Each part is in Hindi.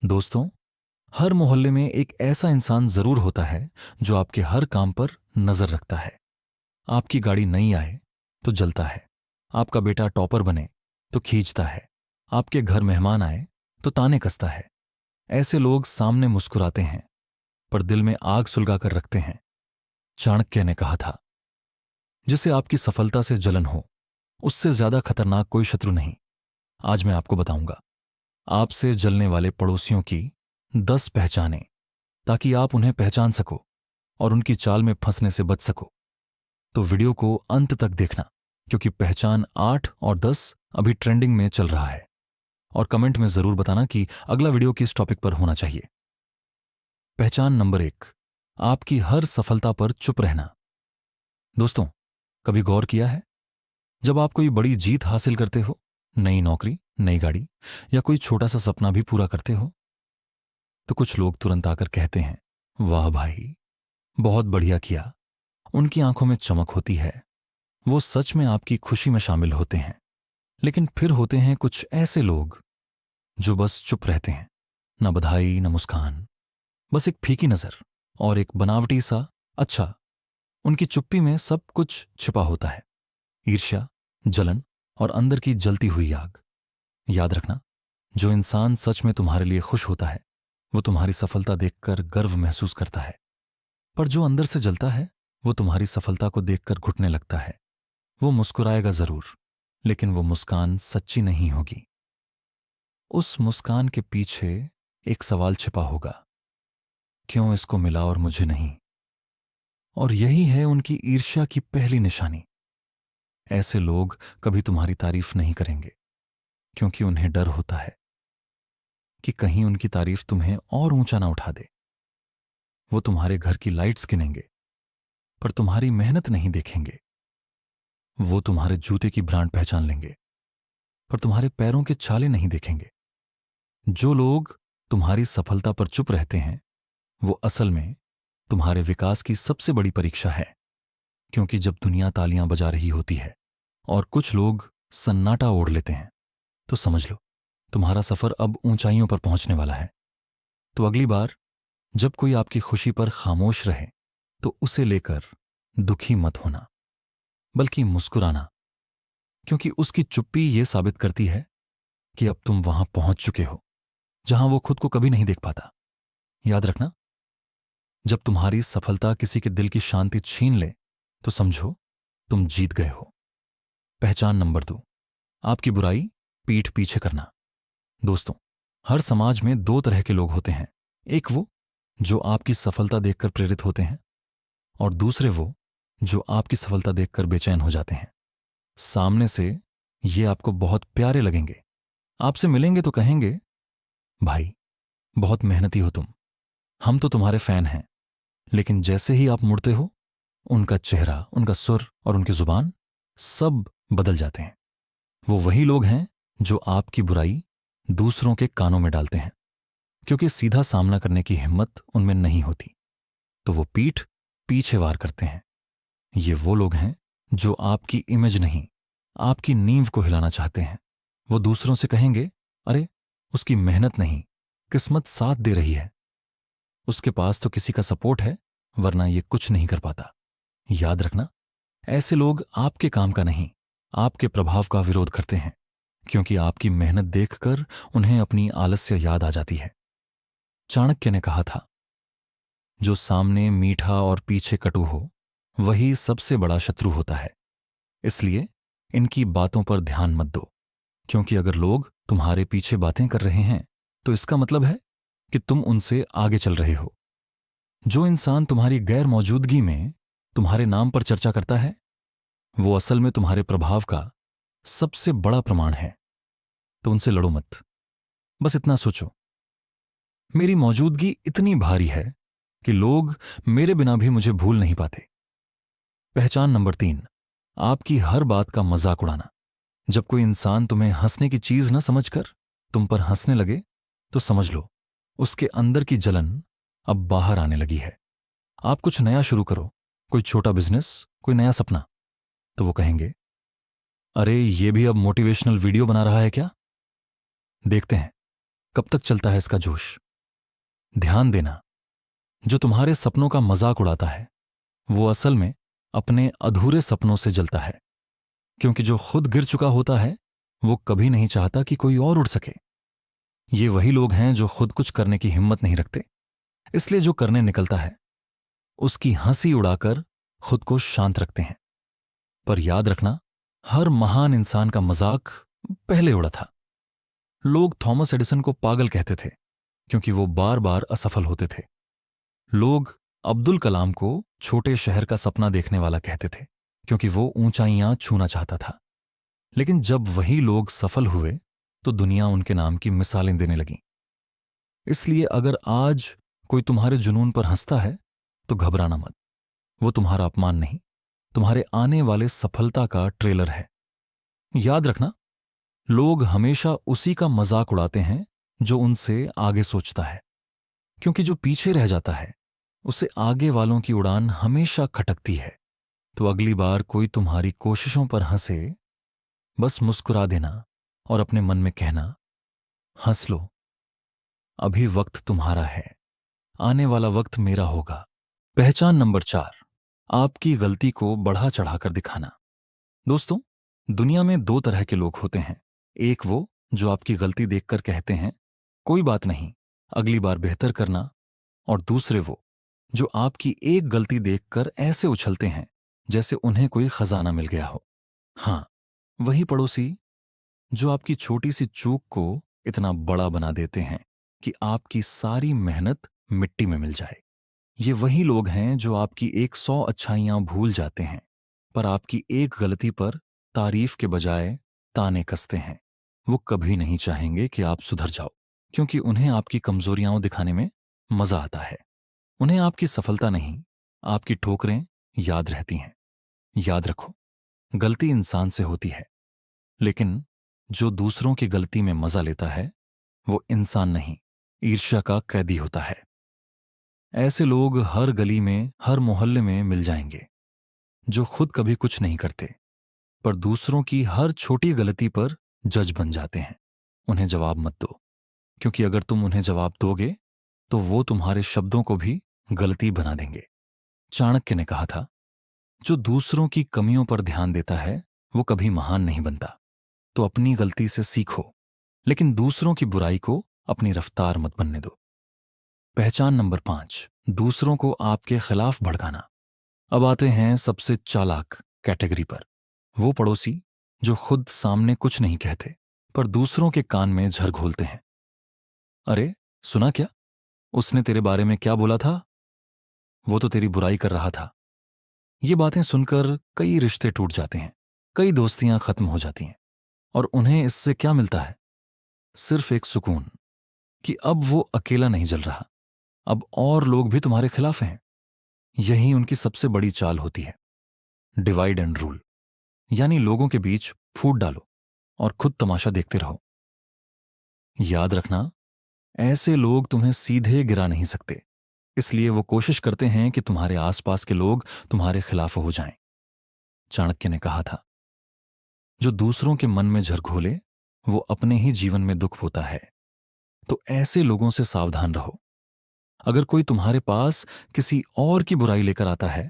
दोस्तों, हर मोहल्ले में एक ऐसा इंसान जरूर होता है जो आपके हर काम पर नजर रखता है। आपकी गाड़ी नई आए तो जलता है, आपका बेटा टॉपर बने तो खींचता है, आपके घर मेहमान आए तो ताने कसता है। ऐसे लोग सामने मुस्कुराते हैं पर दिल में आग सुलगा कर रखते हैं। चाणक्य ने कहा था, जिसे आपकी सफलता से जलन हो उससे ज्यादा खतरनाक कोई शत्रु नहीं। आज मैं आपको बताऊंगा आपसे जलने वाले पड़ोसियों की 10 पहचानें, ताकि आप उन्हें पहचान सको और उनकी चाल में फंसने से बच सको। तो वीडियो को अंत तक देखना, क्योंकि पहचान 8 और 10 अभी ट्रेंडिंग में चल रहा है। और कमेंट में जरूर बताना कि अगला वीडियो किस टॉपिक पर होना चाहिए। पहचान नंबर 1, आपकी हर सफलता पर चुप रहना। दोस्तों, कभी गौर किया है, जब आप कोई बड़ी जीत हासिल करते हो, नई नौकरी, नई गाड़ी या कोई छोटा सा सपना भी पूरा करते हो, तो कुछ लोग तुरंत आकर कहते हैं, वाह भाई, बहुत बढ़िया किया। उनकी आंखों में चमक होती है, वो सच में आपकी खुशी में शामिल होते हैं। लेकिन फिर होते हैं कुछ ऐसे लोग जो बस चुप रहते हैं, न बधाई न मुस्कान, बस एक फीकी नजर और एक बनावटी सा अच्छा। उनकी चुप्पी में सब कुछ छिपा होता है, ईर्ष्या, जलन और अंदर की जलती हुई आग। याद रखना, जो इंसान सच में तुम्हारे लिए खुश होता है वो तुम्हारी सफलता देखकर गर्व महसूस करता है, पर जो अंदर से जलता है वो तुम्हारी सफलता को देखकर घुटने लगता है। वो मुस्कुराएगा जरूर, लेकिन वो मुस्कान सच्ची नहीं होगी। उस मुस्कान के पीछे एक सवाल छिपा होगा, क्यों इसको मिला और मुझे नहीं? और यही है उनकी ईर्ष्या की पहली निशानी। ऐसे लोग कभी तुम्हारी तारीफ नहीं करेंगे, क्योंकि उन्हें डर होता है कि कहीं उनकी तारीफ तुम्हें और ऊंचा ना उठा दे। वो तुम्हारे घर की लाइट्स गिनेंगे, पर तुम्हारी मेहनत नहीं देखेंगे। वो तुम्हारे जूते की ब्रांड पहचान लेंगे, पर तुम्हारे पैरों के छाले नहीं देखेंगे। जो लोग तुम्हारी सफलता पर चुप रहते हैं वो असल में तुम्हारे विकास की सबसे बड़ी परीक्षा है। क्योंकि जब दुनिया तालियां बजा रही होती है और कुछ लोग सन्नाटा ओढ़ लेते हैं, तो समझ लो तुम्हारा सफर अब ऊंचाइयों पर पहुंचने वाला है। तो अगली बार जब कोई आपकी खुशी पर खामोश रहे तो उसे लेकर दुखी मत होना, बल्कि मुस्कुराना, क्योंकि उसकी चुप्पी ये साबित करती है कि अब तुम वहां पहुंच चुके हो जहां वो खुद को कभी नहीं देख पाता। याद रखना, जब तुम्हारी सफलता किसी के दिल की शांति छीन ले तो समझो तुम जीत गए हो। पहचान नंबर 2, आपकी बुराई पीठ पीछे करना। दोस्तों, हर समाज में दो तरह के लोग होते हैं। एक वो जो आपकी सफलता देखकर प्रेरित होते हैं, और दूसरे वो जो आपकी सफलता देखकर बेचैन हो जाते हैं। सामने से ये आपको बहुत प्यारे लगेंगे, आपसे मिलेंगे तो कहेंगे, भाई बहुत मेहनती हो तुम, हम तो तुम्हारे फैन हैं। लेकिन जैसे ही आप मुड़ते हो, उनका चेहरा, उनका सुर और उनकी जुबान सब बदल जाते हैं। वो वही लोग हैं जो आपकी बुराई दूसरों के कानों में डालते हैं, क्योंकि सीधा सामना करने की हिम्मत उनमें नहीं होती, तो वो पीठ पीछे वार करते हैं। ये वो लोग हैं जो आपकी इमेज नहीं, आपकी नींव को हिलाना चाहते हैं। वो दूसरों से कहेंगे, अरे उसकी मेहनत नहीं, किस्मत साथ दे रही है, उसके पास तो किसी का सपोर्ट है, वरना ये कुछ नहीं कर पाता। याद रखना, ऐसे लोग आपके काम का नहीं, आपके प्रभाव का विरोध करते हैं, क्योंकि आपकी मेहनत देखकर उन्हें अपनी आलस्य याद आ जाती है। चाणक्य ने कहा था, जो सामने मीठा और पीछे कटु हो वही सबसे बड़ा शत्रु होता है। इसलिए इनकी बातों पर ध्यान मत दो, क्योंकि अगर लोग तुम्हारे पीछे बातें कर रहे हैं तो इसका मतलब है कि तुम उनसे आगे चल रहे हो। जो इंसान तुम्हारी गैर मौजूदगी में तुम्हारे नाम पर चर्चा करता है वो असल में तुम्हारे प्रभाव का सबसे बड़ा प्रमाण है। तो उनसे लड़ो मत, बस इतना सोचो, मेरी मौजूदगी इतनी भारी है कि लोग मेरे बिना भी मुझे भूल नहीं पाते। पहचान नंबर 3, आपकी हर बात का मजाक उड़ाना। जब कोई इंसान तुम्हें हंसने की चीज न समझकर तुम पर हंसने लगे तो समझ लो उसके अंदर की जलन अब बाहर आने लगी है। आप कुछ नया शुरू करो, कोई छोटा बिजनेस, कोई नया सपना, तो वो कहेंगे, अरे ये भी अब मोटिवेशनल वीडियो बना रहा है क्या? देखते हैं कब तक चलता है इसका जोश? ध्यान देना, जो तुम्हारे सपनों का मजाक उड़ाता है वो असल में अपने अधूरे सपनों से जलता है, क्योंकि जो खुद गिर चुका होता है वो कभी नहीं चाहता कि कोई और उड़ सके। ये वही लोग हैं जो खुद कुछ करने की हिम्मत नहीं रखते, इसलिए जो करने निकलता है उसकी हंसी उड़ाकर खुद को शांत रखते हैं। पर याद रखना, हर महान इंसान का मजाक पहले उड़ा था। लोग थॉमस एडिसन को पागल कहते थे क्योंकि वो बार बार असफल होते थे। लोग अब्दुल कलाम को छोटे शहर का सपना देखने वाला कहते थे क्योंकि वो ऊंचाइयां छूना चाहता था। लेकिन जब वही लोग सफल हुए तो दुनिया उनके नाम की मिसालें देने लगी। इसलिए अगर आज कोई तुम्हारे जुनून पर हंसता है तो घबराना मत। वो तुम्हारा अपमान नहीं, तुम्हारे आने वाले सफलता का ट्रेलर है। याद रखना, लोग हमेशा उसी का मजाक उड़ाते हैं जो उनसे आगे सोचता है, क्योंकि जो पीछे रह जाता है उसे आगे वालों की उड़ान हमेशा खटकती है। तो अगली बार कोई तुम्हारी कोशिशों पर हंसे, बस मुस्कुरा देना और अपने मन में कहना, हंस लो, अभी वक्त तुम्हारा है, आने वाला वक्त मेरा होगा। पहचान नंबर 4, आपकी गलती को बढ़ा चढ़ाकर दिखाना। दोस्तों, दुनिया में दो तरह के लोग होते हैं। एक वो जो आपकी गलती देखकर कहते हैं कोई बात नहीं, अगली बार बेहतर करना, और दूसरे वो जो आपकी एक गलती देखकर ऐसे उछलते हैं जैसे उन्हें कोई खजाना मिल गया हो। हाँ, वही पड़ोसी जो आपकी छोटी सी चूक को इतना बड़ा बना देते हैं कि आपकी सारी मेहनत मिट्टी में मिल जाए। ये वही लोग हैं जो आपकी 100 अच्छाइयां भूल जाते हैं, पर आपकी एक गलती पर तारीफ के बजाय ताने कसते हैं। वो कभी नहीं चाहेंगे कि आप सुधर जाओ, क्योंकि उन्हें आपकी कमजोरियां दिखाने में मजा आता है। उन्हें आपकी सफलता नहीं, आपकी ठोकरें याद रहती हैं। याद रखो, गलती इंसान से होती है, लेकिन जो दूसरों की गलती में मजा लेता है वो इंसान नहीं, ईर्ष्या का कैदी होता है। ऐसे लोग हर गली में, हर मोहल्ले में मिल जाएंगे, जो खुद कभी कुछ नहीं करते पर दूसरों की हर छोटी गलती पर जज बन जाते हैं। उन्हें जवाब मत दो, क्योंकि अगर तुम उन्हें जवाब दोगे तो वो तुम्हारे शब्दों को भी गलती बना देंगे। चाणक्य ने कहा था, जो दूसरों की कमियों पर ध्यान देता है वो कभी महान नहीं बनता। तो अपनी गलती से सीखो, लेकिन दूसरों की बुराई को अपनी रफ्तार मत बनने दो। पहचान नंबर 5, दूसरों को आपके खिलाफ भड़काना। अब आते हैं सबसे चालाक कैटेगरी पर। वो पड़ोसी जो खुद सामने कुछ नहीं कहते पर दूसरों के कान में झर घोलते हैं। अरे सुना क्या, उसने तेरे बारे में क्या बोला था, वो तो तेरी बुराई कर रहा था। ये बातें सुनकर कई रिश्ते टूट जाते हैं, कई दोस्तियां खत्म हो जाती हैं, और उन्हें इससे क्या मिलता है? सिर्फ एक सुकून कि अब वो अकेला नहीं जल रहा, अब और लोग भी तुम्हारे खिलाफ हैं। यही उनकी सबसे बड़ी चाल होती है, डिवाइड एंड रूल, यानी लोगों के बीच फूट डालो और खुद तमाशा देखते रहो। याद रखना, ऐसे लोग तुम्हें सीधे गिरा नहीं सकते, इसलिए वो कोशिश करते हैं कि तुम्हारे आसपास के लोग तुम्हारे खिलाफ हो जाएं। चाणक्य ने कहा था, जो दूसरों के मन में झर घोले वो अपने ही जीवन में दुख होता है। तो ऐसे लोगों से सावधान रहो। अगर कोई तुम्हारे पास किसी और की बुराई लेकर आता है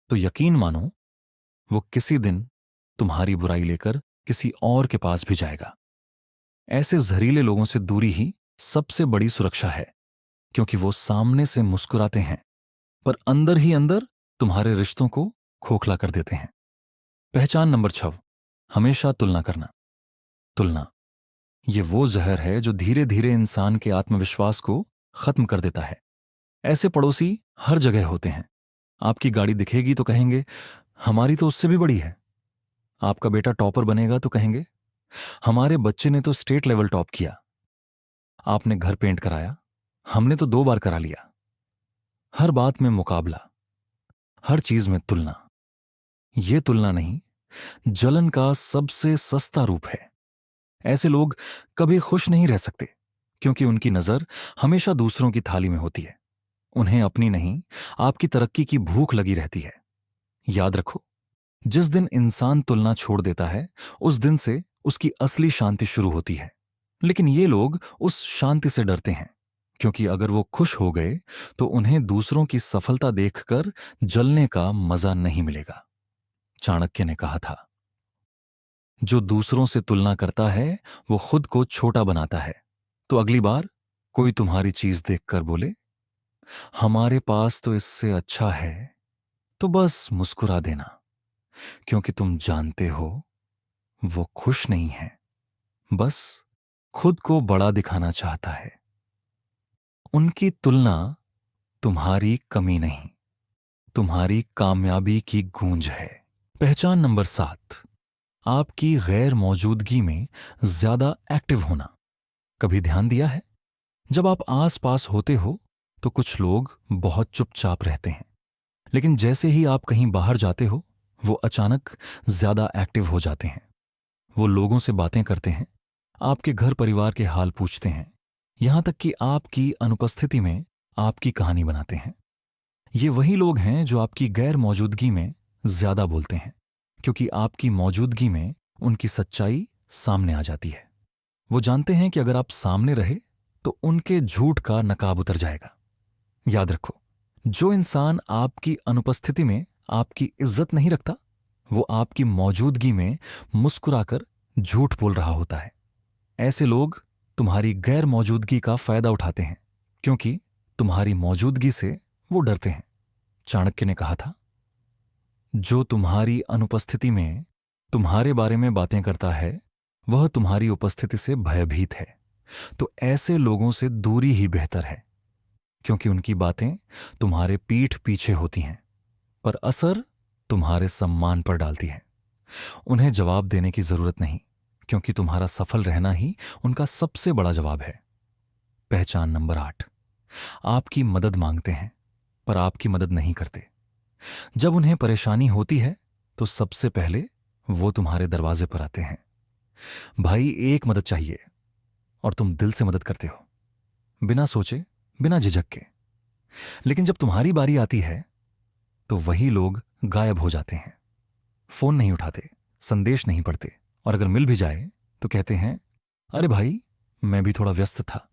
तो यकीन मानो वो किसी दिन तुम्हारी बुराई लेकर किसी और के पास भी जाएगा। ऐसे जहरीले लोगों से दूरी ही सबसे बड़ी सुरक्षा है, क्योंकि वो सामने से मुस्कुराते हैं पर अंदर ही अंदर तुम्हारे रिश्तों को खोखला कर देते हैं। पहचान नंबर 6, हमेशा तुलना करना। तुलना ये वो जहर है जो धीरे धीरे इंसान के आत्मविश्वास को खत्म कर देता है। ऐसे पड़ोसी हर जगह होते हैं। आपकी गाड़ी दिखेगी तो कहेंगे, हमारी तो उससे भी बड़ी है। आपका बेटा टॉपर बनेगा तो कहेंगे, हमारे बच्चे ने तो स्टेट लेवल टॉप किया। आपने घर पेंट कराया, हमने तो 2 बार करा लिया। हर बात में मुकाबला, हर चीज में तुलना। यह तुलना नहीं, जलन का सबसे सस्ता रूप है। ऐसे लोग कभी खुश नहीं रह सकते, क्योंकि उनकी नजर हमेशा दूसरों की थाली में होती है। उन्हें अपनी नहीं, आपकी तरक्की की भूख लगी रहती है। याद रखो, जिस दिन इंसान तुलना छोड़ देता है उस दिन से उसकी असली शांति शुरू होती है। लेकिन ये लोग उस शांति से डरते हैं, क्योंकि अगर वो खुश हो गए तो उन्हें दूसरों की सफलता देखकर जलने का मजा नहीं मिलेगा। चाणक्य ने कहा था, जो दूसरों से तुलना करता है वो खुद को छोटा बनाता है। तो अगली बार कोई तुम्हारी चीज देखकर बोले, हमारे पास तो इससे अच्छा है, तो बस मुस्कुरा देना, क्योंकि तुम जानते हो वो खुश नहीं है, बस खुद को बड़ा दिखाना चाहता है। उनकी तुलना तुम्हारी कमी नहीं, तुम्हारी कामयाबी की गूंज है। पहचान नंबर 7, आपकी गैर मौजूदगी में ज्यादा एक्टिव होना। कभी ध्यान दिया है, जब आप आस पास होते हो तो कुछ लोग बहुत चुपचाप रहते हैं, लेकिन जैसे ही आप कहीं बाहर जाते हो वो अचानक ज्यादा एक्टिव हो जाते हैं। वो लोगों से बातें करते हैं, आपके घर परिवार के हाल पूछते हैं, यहां तक कि आपकी अनुपस्थिति में आपकी कहानी बनाते हैं। ये वही लोग हैं जो आपकी गैर मौजूदगी में ज्यादा बोलते हैं, क्योंकि आपकी मौजूदगी में उनकी सच्चाई सामने आ जाती है। वो जानते हैं कि अगर आप सामने रहे तो उनके झूठ का नकाब उतर जाएगा। याद रखो, जो इंसान आपकी अनुपस्थिति में आपकी इज्जत नहीं रखता, वो आपकी मौजूदगी में मुस्कुराकर झूठ बोल रहा होता है। ऐसे लोग तुम्हारी गैर मौजूदगी का फायदा उठाते हैं, क्योंकि तुम्हारी मौजूदगी से वो डरते हैं। चाणक्य ने कहा था, जो तुम्हारी अनुपस्थिति में तुम्हारे बारे में बातें करता है वह तुम्हारी उपस्थिति से भयभीत है। तो ऐसे लोगों से दूरी ही बेहतर है, क्योंकि उनकी बातें तुम्हारे पीठ पीछे होती हैं, पर असर तुम्हारे सम्मान पर डालती हैं। उन्हें जवाब देने की जरूरत नहीं, क्योंकि तुम्हारा सफल रहना ही उनका सबसे बड़ा जवाब है। पहचान नंबर 8, आपकी मदद मांगते हैं पर आपकी मदद नहीं करते। जब उन्हें परेशानी होती है तो सबसे पहले वो तुम्हारे दरवाजे पर आते हैं, भाई एक मदद चाहिए, और तुम दिल से मदद करते हो, बिना सोचे, बिना झिझक के। लेकिन जब तुम्हारी बारी आती है तो वही लोग गायब हो जाते हैं, फोन नहीं उठाते, संदेश नहीं पढ़ते, और अगर मिल भी जाए तो कहते हैं, अरे भाई मैं भी थोड़ा व्यस्त था।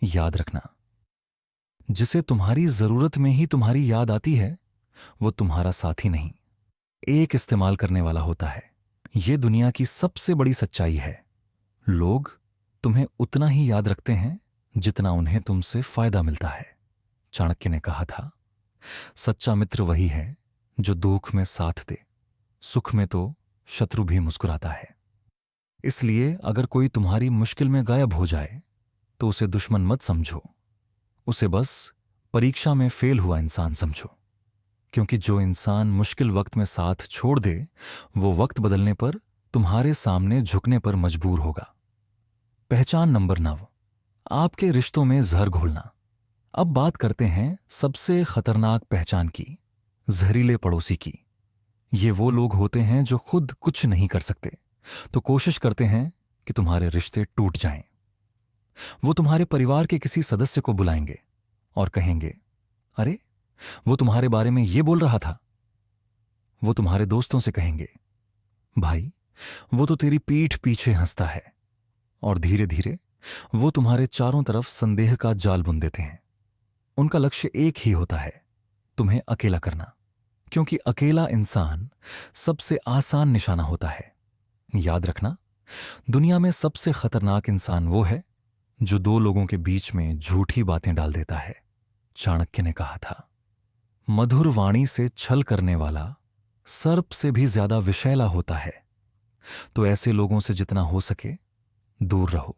याद रखना, जिसे तुम्हारी जरूरत में ही तुम्हारी याद आती है वो तुम्हारा साथी नहीं, एक इस्तेमाल करने वाला होता है। ये दुनिया की सबसे बड़ी सच्चाई है, लोग तुम्हें उतना ही याद रखते हैं जितना उन्हें तुमसे फायदा मिलता है। चाणक्य ने कहा था, सच्चा मित्र वही है जो दुख में साथ दे, सुख में तो शत्रु भी मुस्कुराता है। इसलिए अगर कोई तुम्हारी मुश्किल में गायब हो जाए तो उसे दुश्मन मत समझो, उसे बस परीक्षा में फेल हुआ इंसान समझो, क्योंकि जो इंसान मुश्किल वक्त में साथ छोड़ दे वो वक्त बदलने पर तुम्हारे सामने झुकने पर मजबूर होगा। पहचान नंबर 9, आपके रिश्तों में जहर घोलना। अब बात करते हैं सबसे खतरनाक पहचान की, जहरीले पड़ोसी की। ये वो लोग होते हैं जो खुद कुछ नहीं कर सकते तो कोशिश करते हैं कि तुम्हारे रिश्ते टूट जाएं। वो तुम्हारे परिवार के किसी सदस्य को बुलाएंगे और कहेंगे, अरे वो तुम्हारे बारे में ये बोल रहा था। वो तुम्हारे दोस्तों से कहेंगे, भाई वो तो तेरी पीठ पीछे हंसता है, और धीरे धीरे वो तुम्हारे चारों तरफ संदेह का जाल बुन देते हैं। उनका लक्ष्य एक ही होता है, तुम्हें अकेला करना, क्योंकि अकेला इंसान सबसे आसान निशाना होता है। याद रखना, दुनिया में सबसे खतरनाक इंसान वो है जो दो लोगों के बीच में झूठी बातें डाल देता है। चाणक्य ने कहा था, मधुर वाणी से छल करने वाला सर्प से भी ज्यादा विषैला होता है। तो ऐसे लोगों से जितना हो सके दूर रहो,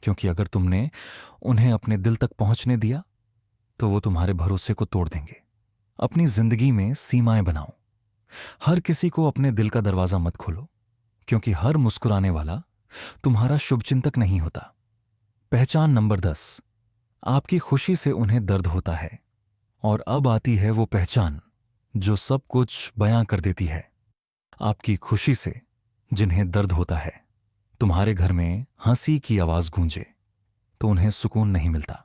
क्योंकि अगर तुमने उन्हें अपने दिल तक पहुंचने दिया तो वो तुम्हारे भरोसे को तोड़ देंगे। अपनी जिंदगी में सीमाएं बनाओ, हर किसी को अपने दिल का दरवाजा मत खोलो, क्योंकि हर मुस्कुराने वाला तुम्हारा शुभचिंतक नहीं होता। पहचान नंबर 10, आपकी खुशी से उन्हें दर्द होता है। और अब आती है वो पहचान जो सब कुछ बयां कर देती है। आपकी खुशी से जिन्हें दर्द होता है, तुम्हारे घर में हंसी की आवाज गूंजे तो उन्हें सुकून नहीं मिलता,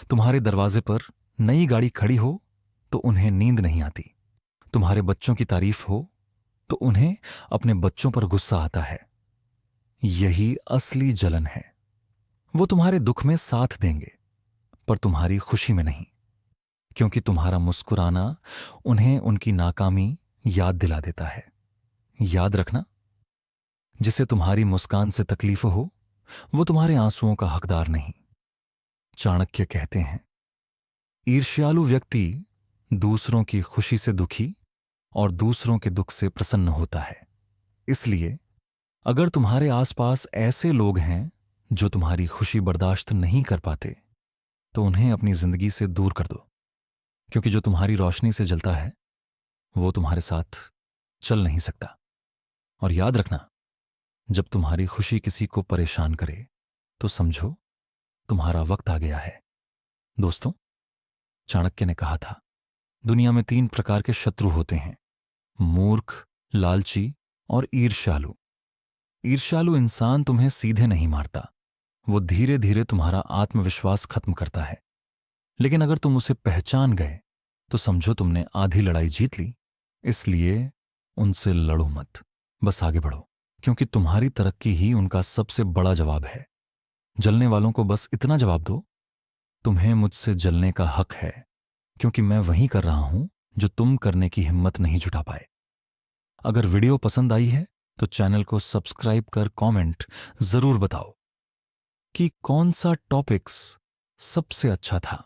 तुम्हारे दरवाजे पर नई गाड़ी खड़ी हो तो उन्हें नींद नहीं आती, तुम्हारे बच्चों की तारीफ हो तो उन्हें अपने बच्चों पर गुस्सा आता है। यही असली जलन है, वो तुम्हारे दुख में साथ देंगे, पर तुम्हारी खुशी में नहीं, क्योंकि तुम्हारा मुस्कुराना उन्हें उनकी नाकामी याद दिला देता है। याद रखना, जिसे तुम्हारी मुस्कान से तकलीफ हो वो तुम्हारे आंसुओं का हकदार नहीं। चाणक्य कहते हैं, ईर्ष्यालु व्यक्ति दूसरों की खुशी से दुखी और दूसरों के दुख से प्रसन्न होता है। इसलिए अगर तुम्हारे आसपास ऐसे लोग हैं जो तुम्हारी खुशी बर्दाश्त नहीं कर पाते, तो उन्हें अपनी जिंदगी से दूर कर दो, क्योंकि जो तुम्हारी रोशनी से जलता है वो तुम्हारे साथ चल नहीं सकता। और याद रखना, जब तुम्हारी खुशी किसी को परेशान करे तो समझो तुम्हारा वक्त आ गया है। दोस्तों, चाणक्य ने कहा था, दुनिया में 3 प्रकार के शत्रु होते हैं, मूर्ख, लालची और ईर्ष्यालु। ईर्ष्यालु इंसान तुम्हें सीधे नहीं मारता, वो धीरे धीरे तुम्हारा आत्मविश्वास खत्म करता है। लेकिन अगर तुम उसे पहचान गए तो समझो तुमने आधी लड़ाई जीत ली। इसलिए उनसे लड़ो मत, बस आगे बढ़ो, क्योंकि तुम्हारी तरक्की ही उनका सबसे बड़ा जवाब है। जलने वालों को बस इतना जवाब दो, तुम्हें मुझसे जलने का हक है, क्योंकि मैं वही कर रहा हूं जो तुम करने की हिम्मत नहीं जुटा पाए। अगर वीडियो पसंद आई है तो चैनल को सब्सक्राइब कर कमेंट जरूर बताओ कि कौन सा टॉपिक्स सबसे अच्छा था।